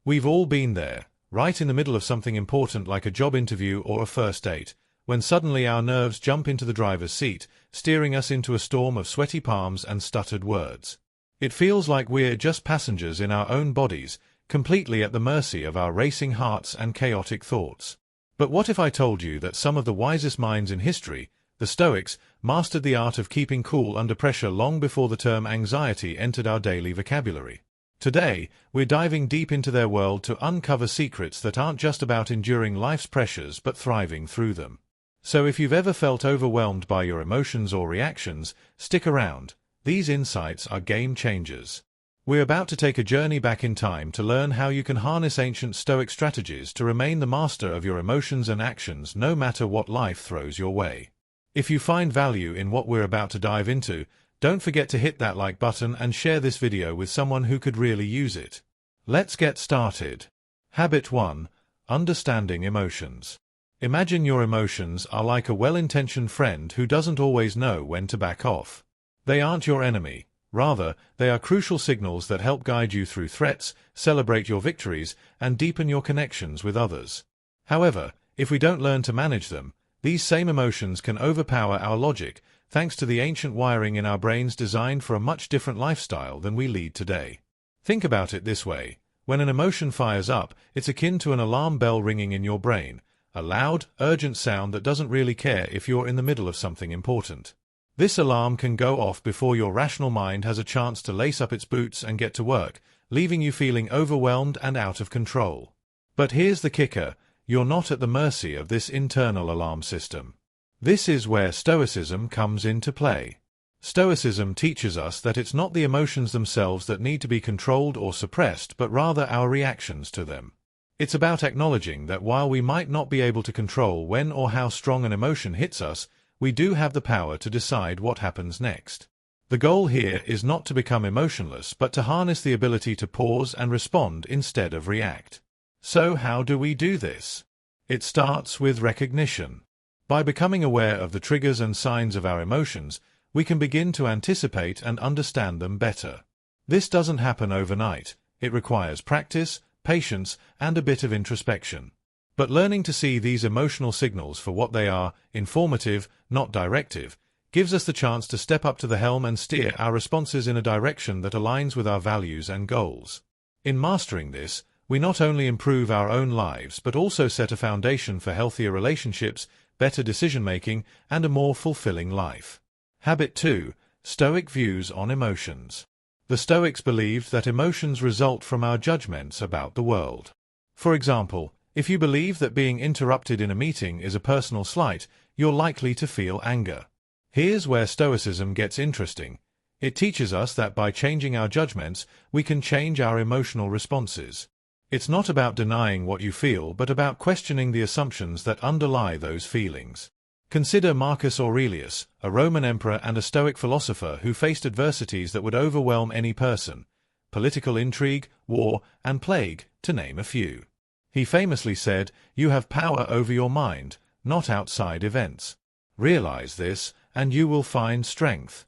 We've all been there, right in the middle of something important like a job interview or a first date, when suddenly our nerves jump into the driver's seat, steering us into a storm of sweaty palms and stuttered words. It feels like we're just passengers in our own bodies, completely at the mercy of our racing hearts and chaotic thoughts. But what if I told you that some of the wisest minds in history, the Stoics, mastered the art of keeping cool under pressure long before the term anxiety entered our daily vocabulary? Today, we're diving deep into their world to uncover secrets that aren't just about enduring life's pressures but thriving through them. So if you've ever felt overwhelmed by your emotions or reactions, stick around. These insights are game changers. We're about to take a journey back in time to learn how you can harness ancient Stoic strategies to remain the master of your emotions and actions no matter what life throws your way. If you find value in what we're about to dive into, don't forget to hit that like button and share this video with someone who could really use it. Let's get started. Habit 1. Understanding emotions. Imagine your emotions are like a well-intentioned friend who doesn't always know when to back off. They aren't your enemy. Rather, they are crucial signals that help guide you through threats, celebrate your victories, and deepen your connections with others. However, if we don't learn to manage them, these same emotions can overpower our logic, thanks to the ancient wiring in our brains designed for a much different lifestyle than we lead today. Think about it this way. When an emotion fires up, it's akin to an alarm bell ringing in your brain, a loud, urgent sound that doesn't really care if you're in the middle of something important. This alarm can go off before your rational mind has a chance to lace up its boots and get to work, leaving you feeling overwhelmed and out of control. But here's the kicker, you're not at the mercy of this internal alarm system. This is where Stoicism comes into play. Stoicism teaches us that it's not the emotions themselves that need to be controlled or suppressed, but rather our reactions to them. It's about acknowledging that while we might not be able to control when or how strong an emotion hits us, we do have the power to decide what happens next. The goal here is not to become emotionless, but to harness the ability to pause and respond instead of react. So how do we do this? It starts with recognition. By becoming aware of the triggers and signs of our emotions, we can begin to anticipate and understand them better. This doesn't happen overnight. It requires practice, patience, and a bit of introspection. But learning to see these emotional signals for what they are, informative, not directive, gives us the chance to step up to the helm and steer our responses in a direction that aligns with our values and goals. In mastering this, we not only improve our own lives but also set a foundation for healthier relationships, better decision-making, and a more fulfilling life. Habit 2. Stoic views on emotions. The Stoics believed that emotions result from our judgments about the world. For example, if you believe that being interrupted in a meeting is a personal slight, you're likely to feel anger. Here's where Stoicism gets interesting. It teaches us that by changing our judgments, we can change our emotional responses. It's not about denying what you feel, but about questioning the assumptions that underlie those feelings. Consider Marcus Aurelius, a Roman emperor and a Stoic philosopher who faced adversities that would overwhelm any person: political intrigue, war, and plague, to name a few. He famously said, "You have power over your mind, not outside events. Realize this, and you will find strength."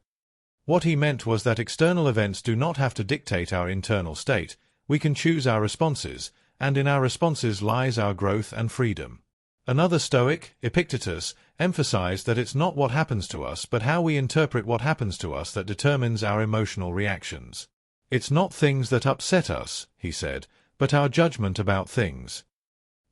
What he meant was that external events do not have to dictate our internal state. We can choose our responses, and in our responses lies our growth and freedom. Another Stoic, Epictetus, emphasized that it's not what happens to us but how we interpret what happens to us that determines our emotional reactions. It's not things that upset us, he said, but our judgment about things.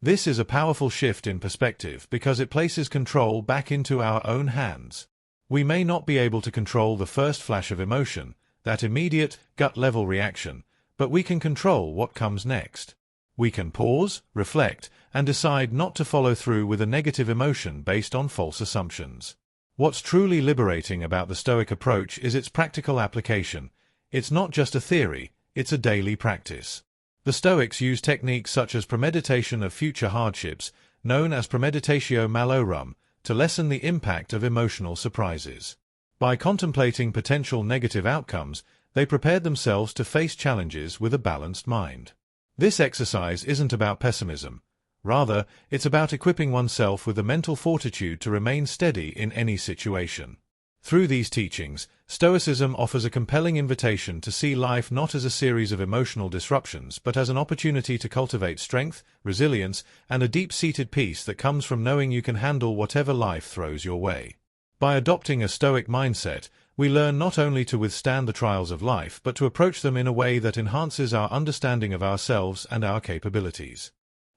This is a powerful shift in perspective because it places control back into our own hands. We may not be able to control the first flash of emotion, that immediate, gut-level reaction, but we can control what comes next. We can pause, reflect, and decide not to follow through with a negative emotion based on false assumptions. What's truly liberating about the Stoic approach is its practical application. It's not just a theory, it's a daily practice. The Stoics use techniques such as premeditation of future hardships, known as premeditatio malorum, to lessen the impact of emotional surprises. By contemplating potential negative outcomes, they prepared themselves to face challenges with a balanced mind. This exercise isn't about pessimism. Rather, it's about equipping oneself with the mental fortitude to remain steady in any situation. Through these teachings, Stoicism offers a compelling invitation to see life not as a series of emotional disruptions, but as an opportunity to cultivate strength, resilience, and a deep-seated peace that comes from knowing you can handle whatever life throws your way. By adopting a Stoic mindset, we learn not only to withstand the trials of life, but to approach them in a way that enhances our understanding of ourselves and our capabilities.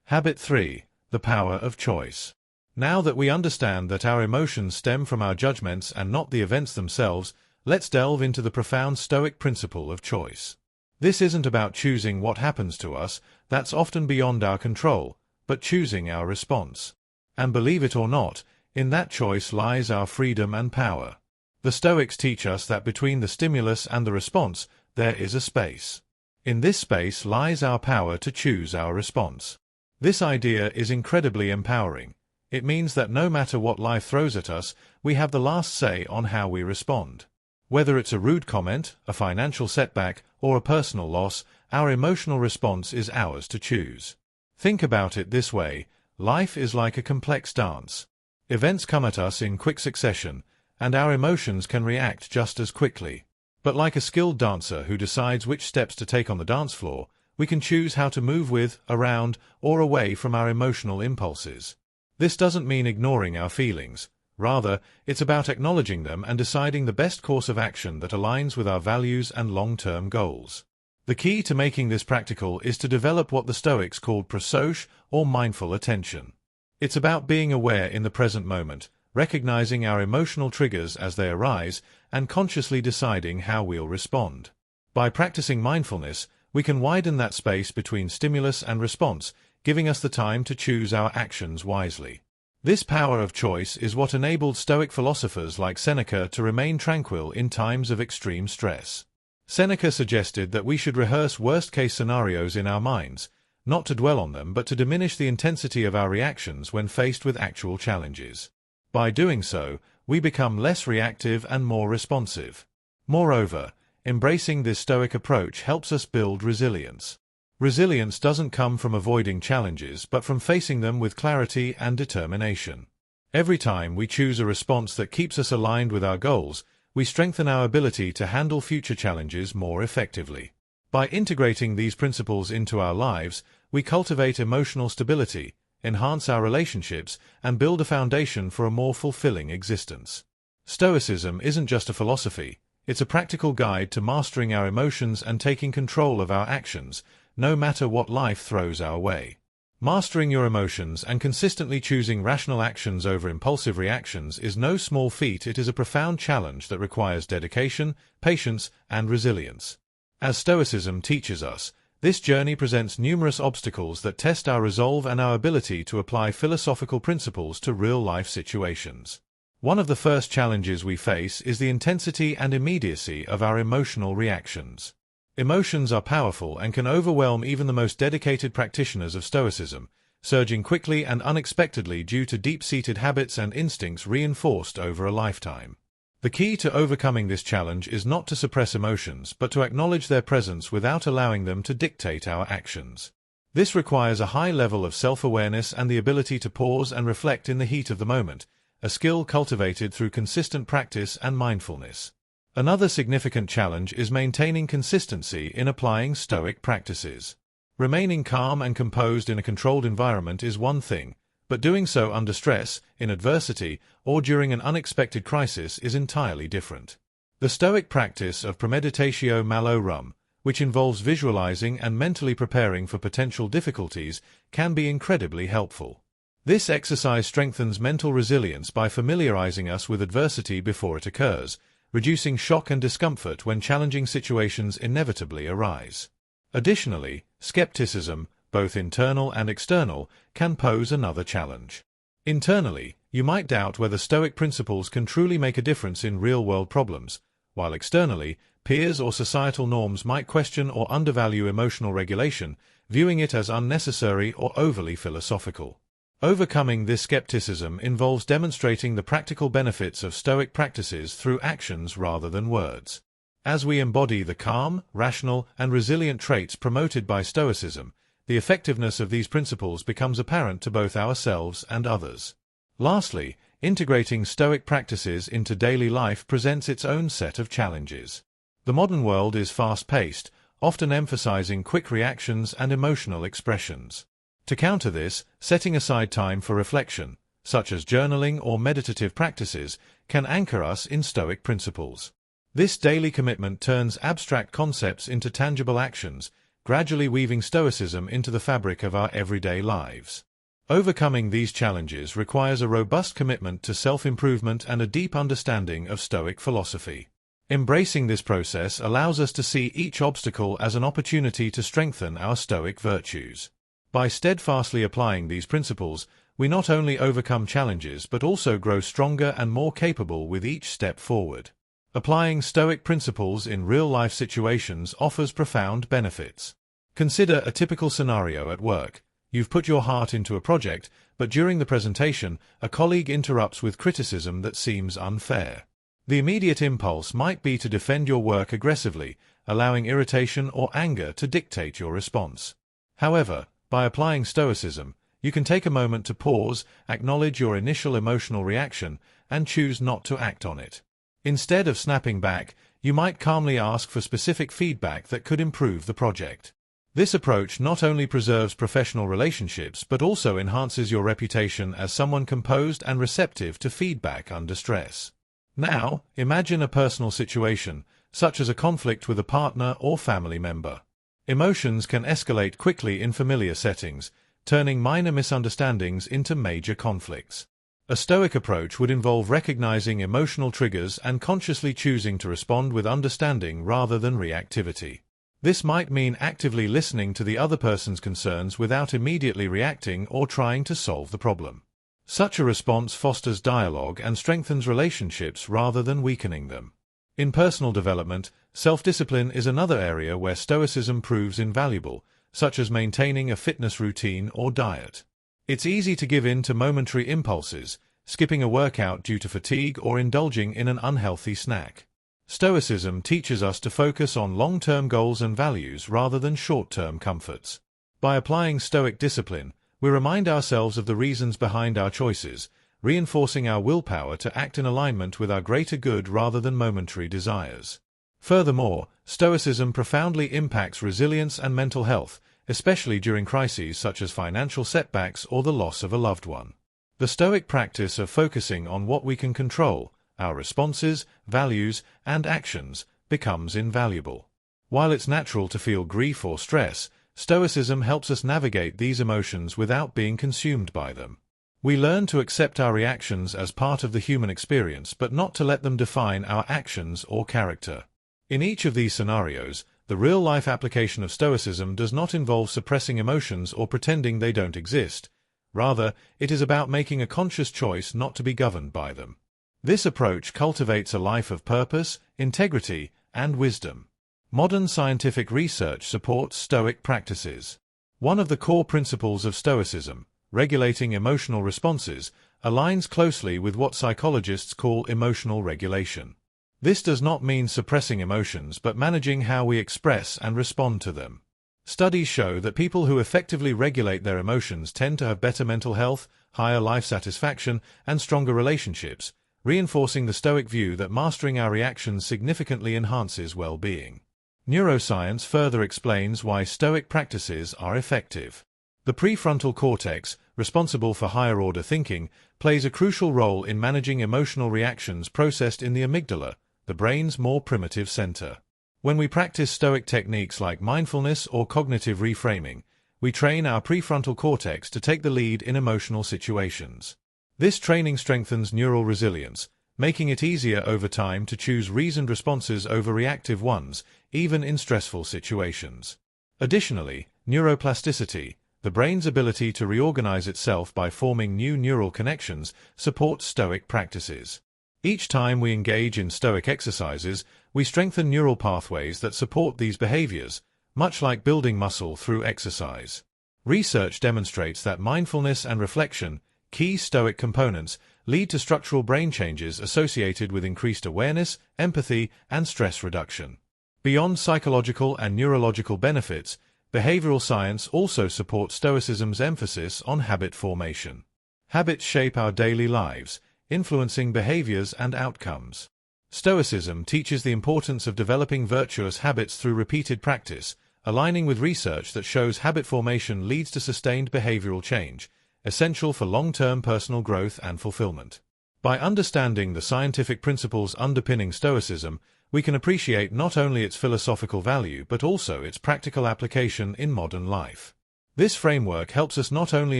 Habit 3. The power of choice. Now that we understand that our emotions stem from our judgments and not the events themselves, let's delve into the profound Stoic principle of choice. This isn't about choosing what happens to us, that's often beyond our control, but choosing our response. And believe it or not, in that choice lies our freedom and power. The Stoics teach us that between the stimulus and the response, there is a space. In this space lies our power to choose our response. This idea is incredibly empowering. It means that no matter what life throws at us, we have the last say on how we respond. Whether it's a rude comment, a financial setback, or a personal loss, our emotional response is ours to choose. Think about it this way: life is like a complex dance. Events come at us in quick succession, and our emotions can react just as quickly. But like a skilled dancer who decides which steps to take on the dance floor, we can choose how to move with, around, or away from our emotional impulses. This doesn't mean ignoring our feelings. Rather, it's about acknowledging them and deciding the best course of action that aligns with our values and long-term goals. The key to making this practical is to develop what the Stoics called prosoche, or mindful attention. It's about being aware in the present moment, recognizing our emotional triggers as they arise, and consciously deciding how we'll respond. By practicing mindfulness, we can widen that space between stimulus and response, giving us the time to choose our actions wisely. This power of choice is what enabled Stoic philosophers like Seneca to remain tranquil in times of extreme stress. Seneca suggested that we should rehearse worst-case scenarios in our minds, not to dwell on them but to diminish the intensity of our reactions when faced with actual challenges. By doing so, we become less reactive and more responsive. Moreover, embracing this Stoic approach helps us build resilience. Resilience doesn't come from avoiding challenges, but from facing them with clarity and determination. Every time we choose a response that keeps us aligned with our goals, we strengthen our ability to handle future challenges more effectively. By integrating these principles into our lives, we cultivate emotional stability, enhance our relationships, and build a foundation for a more fulfilling existence. Stoicism isn't just a philosophy, it's a practical guide to mastering our emotions and taking control of our actions, no matter what life throws our way. Mastering your emotions and consistently choosing rational actions over impulsive reactions is no small feat. It is a profound challenge that requires dedication, patience, and resilience. As Stoicism teaches us, this journey presents numerous obstacles that test our resolve and our ability to apply philosophical principles to real-life situations. One of the first challenges we face is the intensity and immediacy of our emotional reactions. Emotions are powerful and can overwhelm even the most dedicated practitioners of Stoicism, surging quickly and unexpectedly due to deep-seated habits and instincts reinforced over a lifetime. The key to overcoming this challenge is not to suppress emotions, but to acknowledge their presence without allowing them to dictate our actions. This requires a high level of self-awareness and the ability to pause and reflect in the heat of the moment, a skill cultivated through consistent practice and mindfulness. Another significant challenge is maintaining consistency in applying Stoic practices. Remaining calm and composed in a controlled environment is one thing, but doing so under stress, in adversity, or during an unexpected crisis is entirely different. The Stoic practice of premeditatio malorum, which involves visualizing and mentally preparing for potential difficulties, can be incredibly helpful. This exercise strengthens mental resilience by familiarizing us with adversity before it occurs, reducing shock and discomfort when challenging situations inevitably arise. Additionally, skepticism, both internal and external, can pose another challenge. Internally, you might doubt whether Stoic principles can truly make a difference in real-world problems, while externally, peers or societal norms might question or undervalue emotional regulation, viewing it as unnecessary or overly philosophical. Overcoming this skepticism involves demonstrating the practical benefits of Stoic practices through actions rather than words. As we embody the calm, rational, and resilient traits promoted by Stoicism, the effectiveness of these principles becomes apparent to both ourselves and others. Lastly, integrating Stoic practices into daily life presents its own set of challenges. The modern world is fast-paced, often emphasizing quick reactions and emotional expressions. To counter this, setting aside time for reflection, such as journaling or meditative practices, can anchor us in Stoic principles. This daily commitment turns abstract concepts into tangible actions, gradually weaving Stoicism into the fabric of our everyday lives. Overcoming these challenges requires a robust commitment to self-improvement and a deep understanding of Stoic philosophy. Embracing this process allows us to see each obstacle as an opportunity to strengthen our Stoic virtues. By steadfastly applying these principles, we not only overcome challenges but also grow stronger and more capable with each step forward. Applying Stoic principles in real-life situations offers profound benefits. Consider a typical scenario at work. You've put your heart into a project, but during the presentation, a colleague interrupts with criticism that seems unfair. The immediate impulse might be to defend your work aggressively, allowing irritation or anger to dictate your response. However, by applying Stoicism, you can take a moment to pause, acknowledge your initial emotional reaction, and choose not to act on it. Instead of snapping back, you might calmly ask for specific feedback that could improve the project. This approach not only preserves professional relationships but also enhances your reputation as someone composed and receptive to feedback under stress. Now, imagine a personal situation, such as a conflict with a partner or family member. Emotions can escalate quickly in familiar settings, turning minor misunderstandings into major conflicts. A Stoic approach would involve recognizing emotional triggers and consciously choosing to respond with understanding rather than reactivity. This might mean actively listening to the other person's concerns without immediately reacting or trying to solve the problem. Such a response fosters dialogue and strengthens relationships rather than weakening them. In personal development, self-discipline is another area where Stoicism proves invaluable, such as maintaining a fitness routine or diet. It's easy to give in to momentary impulses, skipping a workout due to fatigue or indulging in an unhealthy snack. Stoicism teaches us to focus on long-term goals and values rather than short-term comforts. By applying Stoic discipline, we remind ourselves of the reasons behind our choices, reinforcing our willpower to act in alignment with our greater good rather than momentary desires. Furthermore, Stoicism profoundly impacts resilience and mental health, especially during crises such as financial setbacks or the loss of a loved one. The Stoic practice of focusing on what we can control, our responses, values, and actions, becomes invaluable. While it's natural to feel grief or stress, Stoicism helps us navigate these emotions without being consumed by them. We learn to accept our reactions as part of the human experience but not to let them define our actions or character. In each of these scenarios, the real-life application of Stoicism does not involve suppressing emotions or pretending they don't exist. Rather, it is about making a conscious choice not to be governed by them. This approach cultivates a life of purpose, integrity, and wisdom. Modern scientific research supports Stoic practices. One of the core principles of Stoicism, regulating emotional responses, aligns closely with what psychologists call emotional regulation. This does not mean suppressing emotions but managing how we express and respond to them. Studies show that people who effectively regulate their emotions tend to have better mental health, higher life satisfaction, and stronger relationships, reinforcing the Stoic view that mastering our reactions significantly enhances well-being. Neuroscience further explains why Stoic practices are effective. The prefrontal cortex, responsible for higher-order thinking, plays a crucial role in managing emotional reactions processed in the amygdala, the brain's more primitive center. When we practice Stoic techniques like mindfulness or cognitive reframing, we train our prefrontal cortex to take the lead in emotional situations. This training strengthens neural resilience, making it easier over time to choose reasoned responses over reactive ones, even in stressful situations. Additionally, neuroplasticity, the brain's ability to reorganize itself by forming new neural connections, supports Stoic practices. Each time we engage in Stoic exercises, we strengthen neural pathways that support these behaviors, much like building muscle through exercise. Research demonstrates that mindfulness and reflection, key Stoic components, lead to structural brain changes associated with increased awareness, empathy, and stress reduction. Beyond psychological and neurological benefits, behavioral science also supports Stoicism's emphasis on habit formation. Habits shape our daily lives, influencing behaviors and outcomes. Stoicism teaches the importance of developing virtuous habits through repeated practice, aligning with research that shows habit formation leads to sustained behavioral change, essential for long-term personal growth and fulfillment. By understanding the scientific principles underpinning Stoicism, we can appreciate not only its philosophical value but also its practical application in modern life. This framework helps us not only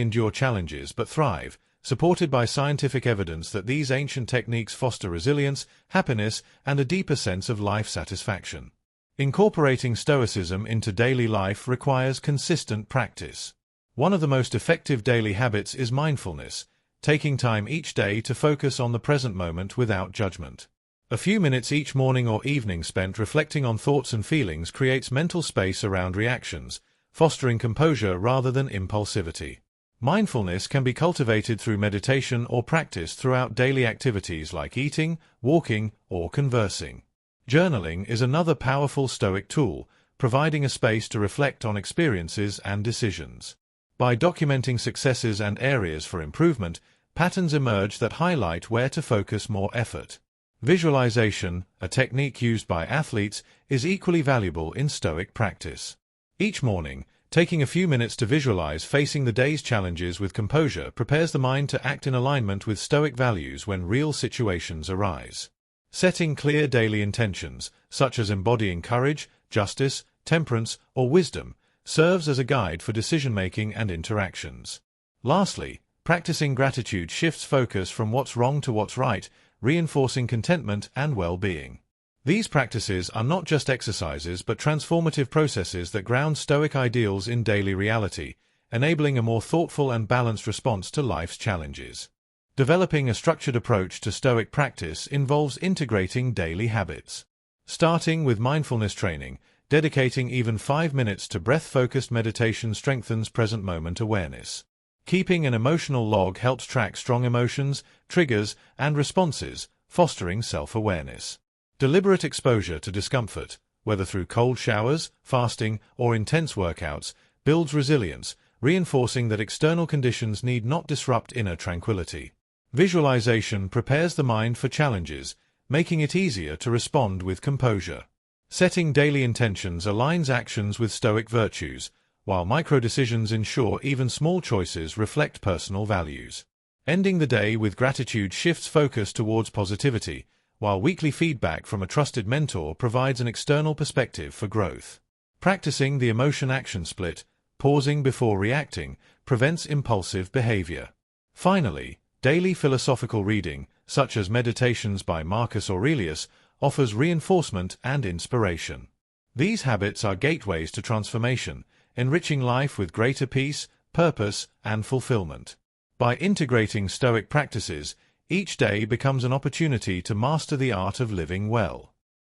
endure challenges but thrive, supported by scientific evidence that these ancient techniques foster resilience, happiness, and a deeper sense of life satisfaction. Incorporating Stoicism into daily life requires consistent practice. One of the most effective daily habits is mindfulness, taking time each day to focus on the present moment without judgment. A few minutes each morning or evening spent reflecting on thoughts and feelings creates mental space around reactions, fostering composure rather than impulsivity. Mindfulness can be cultivated through meditation or practice throughout daily activities like eating, walking, or conversing. Journaling is another powerful Stoic tool, providing a space to reflect on experiences and decisions. By documenting successes and areas for improvement, patterns emerge that highlight where to focus more effort. Visualization, a technique used by athletes, is equally valuable in Stoic practice. Each morning, taking a few minutes to visualize facing the day's challenges with composure prepares the mind to act in alignment with Stoic values when real situations arise. Setting clear daily intentions, such as embodying courage, justice, temperance, or wisdom, serves as a guide for decision-making and interactions. Lastly, practicing gratitude shifts focus from what's wrong to what's right, reinforcing contentment and well-being. These practices are not just exercises but transformative processes that ground Stoic ideals in daily reality, enabling a more thoughtful and balanced response to life's challenges. Developing a structured approach to Stoic practice involves integrating daily habits. Starting with mindfulness training, dedicating even 5 minutes to breath-focused meditation strengthens present-moment awareness. Keeping an emotional log helps track strong emotions, triggers, and responses, fostering self-awareness. Deliberate exposure to discomfort, whether through cold showers, fasting, or intense workouts, builds resilience, reinforcing that external conditions need not disrupt inner tranquility. Visualization prepares the mind for challenges, making it easier to respond with composure. Setting daily intentions aligns actions with Stoic virtues, while micro-decisions ensure even small choices reflect personal values. Ending the day with gratitude shifts focus towards positivity, while weekly feedback from a trusted mentor provides an external perspective for growth. Practicing the emotion-action split, pausing before reacting, prevents impulsive behavior. Finally, daily philosophical reading, such as Meditations by Marcus Aurelius, offers reinforcement and inspiration. These habits are gateways to transformation, enriching life with greater peace, purpose, and fulfillment. By integrating Stoic practices, each day becomes an opportunity to master the art of living well.